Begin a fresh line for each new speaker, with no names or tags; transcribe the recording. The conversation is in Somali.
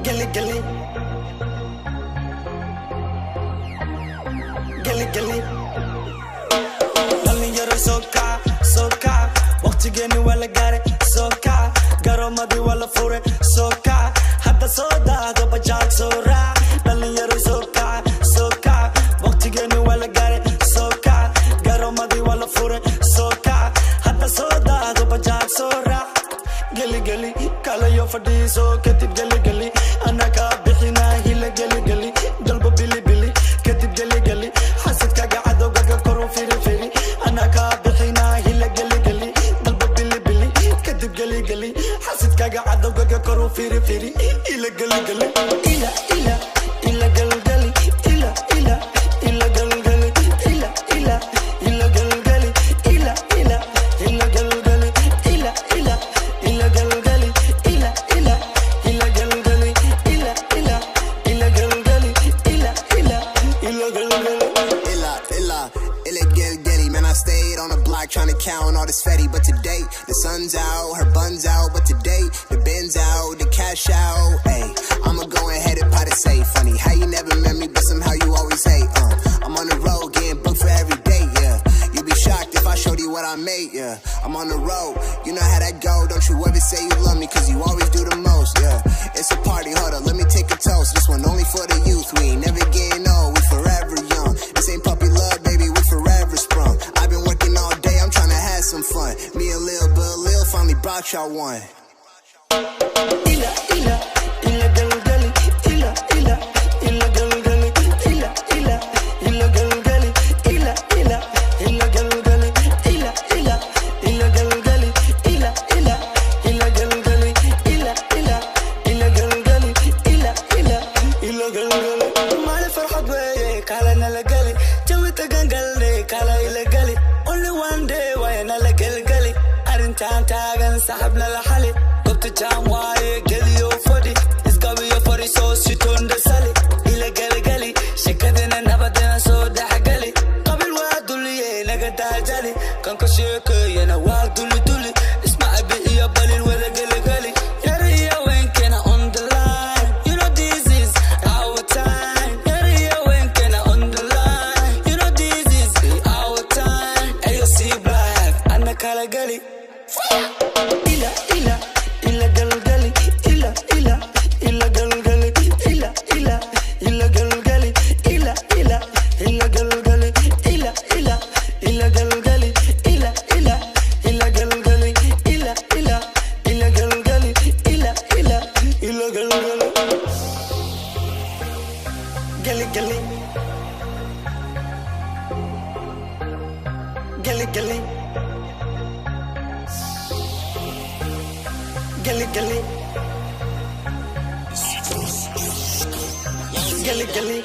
Gilly Gilly Gilly Gilly Dhalin yaro soka waqtigeeni waa la gaaray soka garoomadii waa la furay soka hadda soo daado bajaaj soo raac dhalin yaro soka waqtigeeni waa la gaaray soka garoomadii waa la furay soka hadda soo daado bajaaj soo raac Gilly Gilly kalayo fadhiiso kadib Gilly Gilly anaka bixinaa hila Gilly Gilly dalba bili bili kadib Gilly Gilly xasidkaaga cadowgaga koru firi firi anaka bixinaa hila Gilly Gilly dalba bili bili kadib Gilly Gilly xasidkaaga cadowgaga koru firi firi ila Gilly Gilly ila ila ila Gilly Gilly ila ila ila Gilly Gilly ila ila ila Gilly Gilly ila ila ila Gilly Gilly ila ila ila Gilly Gilly ila ila ila Gilly Gilly ila ila ila Gilly Gilly ila ila ila Gilly Gilly
illa Gilly Gilly. Man, I stayed on the block trying to count all this fatty, but today the sun's out, her bun's out, but today the Ben's out, the cash out. Hey, I'ma go ahead and pot it say funny how you never met me, but somehow you always hate. I'm on the road getting booked for every day. Yeah, you'd be shocked if I showed you what I made. Yeah, I'm on the road, you know how that go. Don't you ever say you love me, cause you always do the most. Yeah, it's a party, hold up, let me take a toast. This one only for the youth, we ain't never getting old, we forever young. This ain't puppy love, baby, we forever sprung. I've been working all day, I'm trying to have some fun. Me and Lil finally brought y'all one.
Ila ila ila Gilly Gilly ila ila ila Gilly Gilly ila ila ila Gilly Gilly ila ila ila Gilly Gilly ila ila ila Gilly Gilly ila ila ila Gilly Gilly ila ila ila Gilly Gilly ila ila ila Gilly Gilly maalin farxad weeye kalena la gali jawi tagan galne kala ila gali only one day wayna la Gilly Gilly arintaan taagan saxabna la xali gobta jaan waaye geliyo fadhi iskawiyo fadhi soo sitonda sali ila Gilly Gilly shekadina nabadina soo dhexgali qabil waa duliye naga daajali kanka sheekayana waa duli isma abi iyo balil wada Gilly Gilly yari iyo wenkena on the line you know this is our time yari iyo wenkena on the line you know this is our time AOC Black anna kala gali ila ila ila Gilly Gilly ila ila ila Gilly Gilly ila ila ila Gilly Gilly ila ila ila Gilly Gilly ila ila ila Gilly Gilly ila ila ila Gilly Gilly ila ila ila Gilly Gilly ila ila ila Gilly Gilly Gilly Gilly Gilly Gilly Gilly Gilly